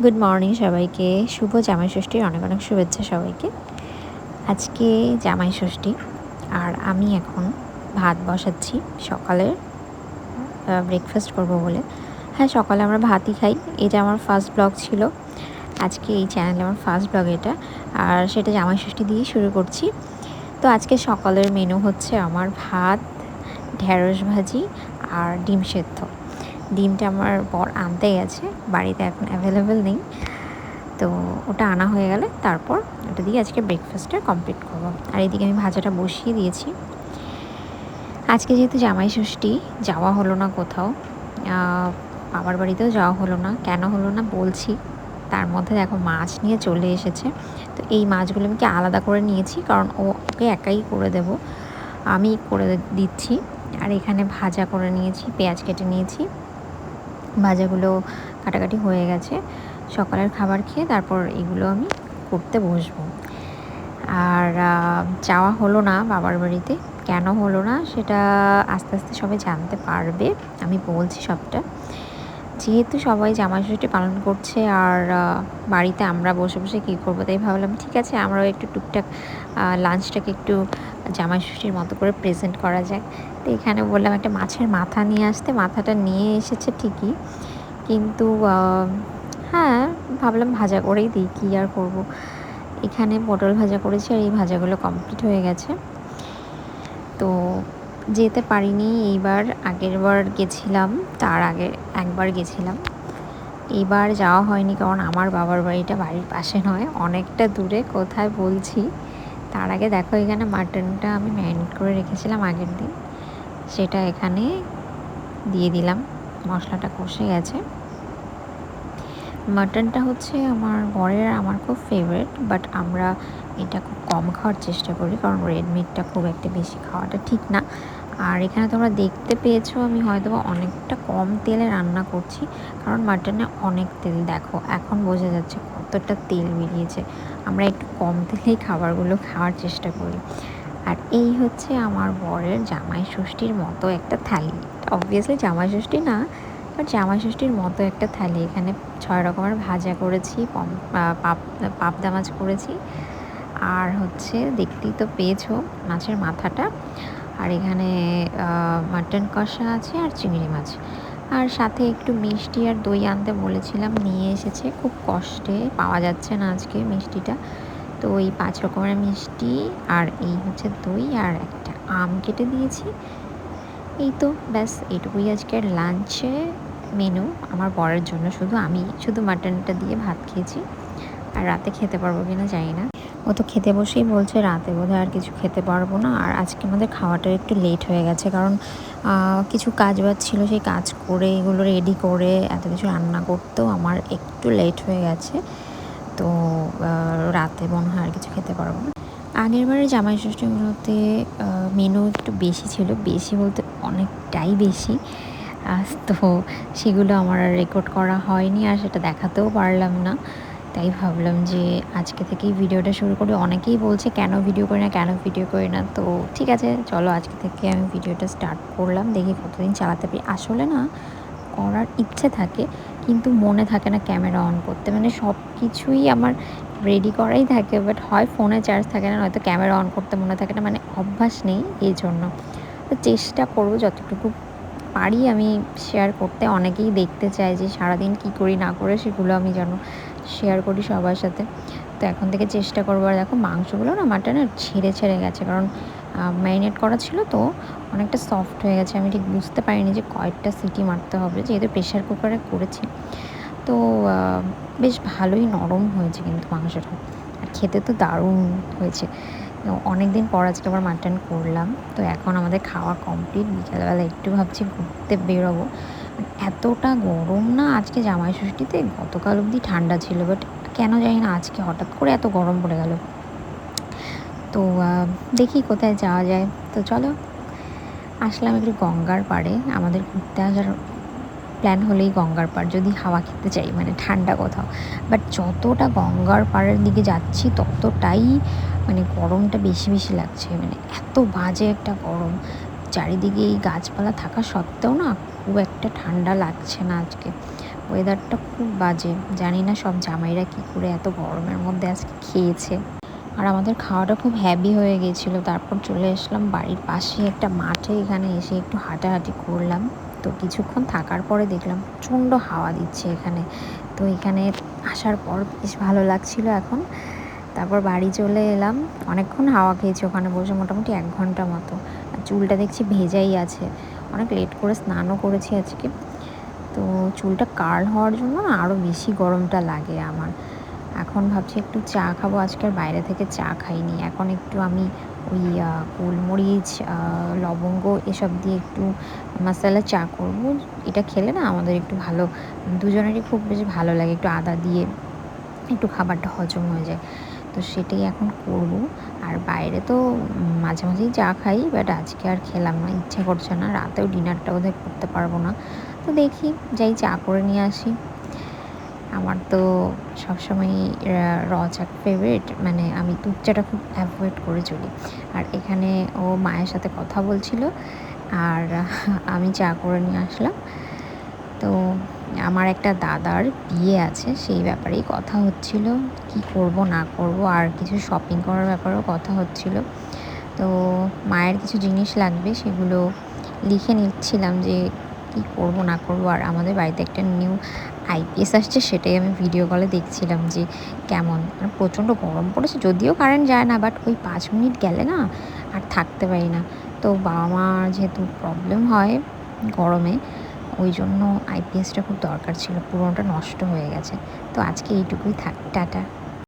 Good morning সবাইকে। শুভ জামাই ষষ্ঠীর অনেক অনেক শুভেচ্ছা সবাইকে। আজকে জামাই ষষ্ঠী আর আমি এখন ভাত বসাচ্ছি সকালে ব্রেকফাস্ট করব বলে। হ্যাঁ, সকালে আমরা ভাতই খাই। এটা আমার ফার্স্ট ব্লগ ছিল। আজকে এই চ্যানেলে আমার ফার্স্ট ব্লগ এটা, আর সেটা জামাই ষষ্ঠী দিয়েই শুরু করছি। তো আজকে সকালের মেনু হচ্ছে আমার ভাত, ঢেঁড়স ভাজি আর ডিম সেদ্ধ। ডিমটা আমার বর আনতে গেছে, বাড়িতে এখন অ্যাভেলেবেল নেই। তো ওটা আনা হয়ে গেলে তারপর ওটা দিয়ে আজকে ব্রেকফাস্টটা কমপ্লিট করবো। আর এদিকে আমি ভাজাটা বসিয়ে দিয়েছি। আজকে যেহেতু জামাই ষষ্ঠী, যাওয়া হলো না কোথাও, বাবার বাড়িতেও যাওয়া হলো না। কেন হলো না বলছি। তার মধ্যে দেখো মাছ নিয়ে চলে এসেছে। তো এই মাছগুলো আমি কি আলাদা করে নিয়েছি, কারণ ওকে একাই করে দেব, আমি করে দিচ্ছি। আর এখানে ভাজা করে নিয়েছি, পেঁয়াজ কেটে নিয়েছি, ভাজাগুলো কাটাকাটি হয়ে গেছে। সকালের খাবার খেয়ে তারপর এগুলো আমি করতে বসবো। আর যাওয়া হলো না বাবার বাড়িতে। কেন হলো না সেটা আস্তে আস্তে সবাই জানতে পারবে, আমি বলছি সবটা। যেহেতু সবাই জামাই ষষ্ঠী পালন করছে আর বাড়িতে আমরা বসে বসে কী করবো, তাই ভাবলাম ঠিক আছে আমরাও একটু টুকটাক লাঞ্চটাকে একটু জামাই ষষ্ঠীর মতো করে প্রেজেন্ট করা যায়। তো এখানে বললাম একটা মাছের মাথা নিয়ে আসতে, মাথাটা নিয়ে এসেছে ঠিকই, কিন্তু হ্যাঁ ভাবলাম ভাজা করেই দিই, কী আর করবো। এখানে পটল ভাজা করেছি আর এই ভাজাগুলো কমপ্লিট হয়ে গেছে। তো যেতে পারিনি এইবার। আগের বার গেছিলাম, তার আগে একবার গেছিলাম, এইবার যাওয়া হয়নি, কারণ আমার বাবার বাড়িটা বাড়ির পাশে নয়, অনেকটা দূরে। কোথায় বলছি। তার আগে দেখো এখানে মাটনটা আমি ম্যারিনেট করে রেখেছিলাম আগের দিন, সেটা এখানে দিয়ে দিলাম। মশলাটা কষে গেছে। মাটনটা হচ্ছে আমার বরের আমার খুব ফেভারিট, বাট আমরা এটা খুব কম খাওয়ার চেষ্টা করি, কারণ রেড মিটটা খুব একটা বেশি খাওয়াটা ঠিক না। আর এখানে তোমরা দেখতে পেয়েছো আমি হয়তো অনেকটা কম তেলে রান্না করছি, কারণ মাটনে অনেক তেল। দেখো এখন বোঝা যাচ্ছে কতটা তেল বেরিয়েছে। আমরা একটু কম তেলেই খাবারগুলো খাওয়ার চেষ্টা করি। আর এই হচ্ছে আমার বরের জামাই ষষ্ঠীর মতো একটা থালি। অবভিয়াসলি জামাই ষষ্ঠী না, বাট জামাই ষষ্ঠীর মতো একটা থালি। এখানে 6 রকমের ভাজা করেছি, পাবদা মাছ করেছি, আর হচ্ছে দেখতেই তো পেয়েছো মাছের মাথাটা। আর এখানে মাটন কষা আছে আর চিংড়ি মাছ, আর সাথে একটু মিষ্টি আর দই আনতে বলেছিলাম, নিয়ে এসেছে। খুব কষ্টে, পাওয়া যাচ্ছে না আজকে মিষ্টিটা। তো এই 5 রকমের মিষ্টি আর এই হচ্ছে দই আর একটা আম কেটে দিয়েছি। এই তো ব্যাস, এইটুকুই আজকের লাঞ্চে মেনু আমার বরের জন্য। আমি শুধু মাটনটা দিয়ে ভাত খেয়েছি, আর রাতে খেতে পারবো কিনা জানি না। ও তো খেতে বসেই বলছে রাতে বোধহয় আর কিছু খেতে পারবো না। আর আজকে আমাদের খাওয়াটা একটু লেট হয়ে গেছে, কারণ কিছু কাজ বাজ ছিল, সেই কাজ করে এগুলো রেডি করে এত কিছু রান্না করতেও আমার একটু লেট হয়ে গেছে। তো রাতে মনে হয় আর কিছু খেতে পারবো না। আগেরবারের জামাই ষষ্ঠীগুলোতে মেনু একটু বেশি ছিল, বেশি বলতে অনেকটাই বেশি। তো সেগুলো আমার আর রেকর্ড করা হয়নি, আর সেটা দেখাতেও পারলাম না। তাই ভাবলাম যে আজকে থেকেই ভিডিওটা শুরু করি। অনেকেই বলছে কেন ভিডিও করি না, কেন ভিডিও করি না। তো ঠিক আছে, চলো আজকে থেকে আমি ভিডিওটা স্টার্ট করলাম, দেখি কতদিন চালাতে পারি। আসলে না, করার ইচ্ছে থাকে কিন্তু মনে থাকে না ক্যামেরা অন করতে। মানে সব কিছুই আমার রেডি করাই থাকে, বাট হয় ফোনে চার্জ থাকে না, নয়তো ক্যামেরা অন করতে মনে থাকে না। মানে অভ্যাস নেই এই জন্য। তো চেষ্টা করব যতটুকু পারি আমি শেয়ার করতে। অনেকেই দেখতে চায় যে সারাদিন কী করি না করে, সেগুলো আমি যেন শেয়ার করি সবার সাথে। তো এখন থেকে চেষ্টা করবো। আর দেখো মাংসগুলো না মাটনের ছেড়ে গেছে, কারণ ম্যারিনেট করা ছিল তো অনেকটা সফট হয়ে গেছে। আমি ঠিক বুঝতে পারিনি যে কয়েকটা সিটি মারতে হবে, যেহেতু প্রেশার কুকারে করেছি। তো বেশ ভালোই নরম হয়েছে কিন্তু মাংসটা, আর খেতে তো দারুণ হয়েছে। অনেক দিন পর আজকে আবার মাটন করলাম। তো এখন আমাদের খাওয়া কমপ্লিট। বিকালবেলা একটু ভাবছি ঘুরতে বেরোবো। এতটা গরম না আজকে জামাই ষষ্ঠীতে, গতকাল অবধি ঠান্ডা ছিল, বাট কেন জানি না আজকে হঠাৎ করে এত গরম পড়ে গেল। তো দেখি কোথায় যাওয়া যায়। তো চলো, আসলাম একটু গঙ্গার পাড়ে। আমাদের ঘুরতে আসার প্ল্যান হলেই গঙ্গার পাড়, যদি হাওয়া খেতে চাই, মানে ঠান্ডা কোথাও। বাট যতটা গঙ্গার পাড়ের দিকে যাচ্ছি ততটাই মানে গরমটা বেশি বেশি লাগছে। মানে এত বাজে একটা গরম, চারিদিকে এই গাছপালা থাকা সত্ত্বেও না খুব একটা ঠান্ডা লাগছে না আজকে। ওয়েদারটা খুব বাজে, জানি না সব জামাইরা কী করে এত গরমের মধ্যে আজকে খেয়েছে। আর আমাদের খাওয়াটা খুব হেভি হয়ে গিয়েছিলো। তারপর চলে আসলাম বাড়ির পাশে একটা মাঠে, এখানে এসে একটু হাঁটাহাঁটি করলাম। তো কিছুক্ষণ থাকার পরে দেখলাম প্রচণ্ড হাওয়া দিচ্ছে এখানে। তো এখানে আসার পর বেশ ভালো লাগছিল এখন। তারপর বাড়ি চলে এলাম, অনেকক্ষণ হাওয়া খেয়েছি ওখানে বসে, মোটামুটি 1 ঘন্টা মতো। আর চুলটা দেখছি ভেজাই আছে, অনেক লেট করে স্নানও করেছি আজকে। তো চুলটা কার্ল হওয়ার জন্য না আরও বেশি গরমটা লাগে আমার। এখন ভাবছি একটু চা খাবো, আজকে আর বাইরে থেকে চা খাইনি। এখন একটু আমি ওই গোলমরিচ, লবঙ্গ এসব দিয়ে একটু মশালা চা করব। এটা খেলে না আমাদের একটু ভালো, দুজনেরই খুব বেশি ভালো লাগে, একটু আদা দিয়ে একটু খাবারটা হজম হয়ে যায়। তো সেটাই এখন করব। আর বাইরে তো মাঝে মাঝেই চা খাই, বাট আজকে আর খেলাম না, ইচ্ছে করছে না। রাতেও ডিনারটা বোধহয় করতে পারবো না। তো দেখি যাই চা করে নিয়ে আসি। আমার তো সবসময়ই চা ফেভারিট, মানে আমি দুধ চাটা খুব অ্যাভয়েড করে চলি। আর এখানে ও মায়ের সাথে কথা বলছিল, আর আমি চা করে নিয়ে আসলাম। তো আমার একটা দাদার বিয়ে আছে, সেই ব্যাপারেই কথা হচ্ছিল, কি করব না করব, আর কিছু শপিং করার ব্যাপারেও কথা হচ্ছিল। তো মায়ের কিছু জিনিস লাগবে, সেগুলো লিখে নিচ্ছিলাম যে কি করব না করব। আর আমাদের বাড়িতে একটা নিউ আইপিএস আসছে, সেটাই আমি ভিডিও কলে দেখছিলাম যে কেমন। মানে প্রচণ্ড গরম পড়েছে, যদিও কারেন্ট যায় না, বাট ওই 5 মিনিট গেলে না আর থাকতে পারি না। তো বাবা মা যেহেতু প্রবলেম হয় গরমে, ওই জন্য আইপিএসটা খুব দরকার ছিল, পুরোনোটা নষ্ট হয়ে গেছে। তো আজকে এইটুকুই থাক, টাটা।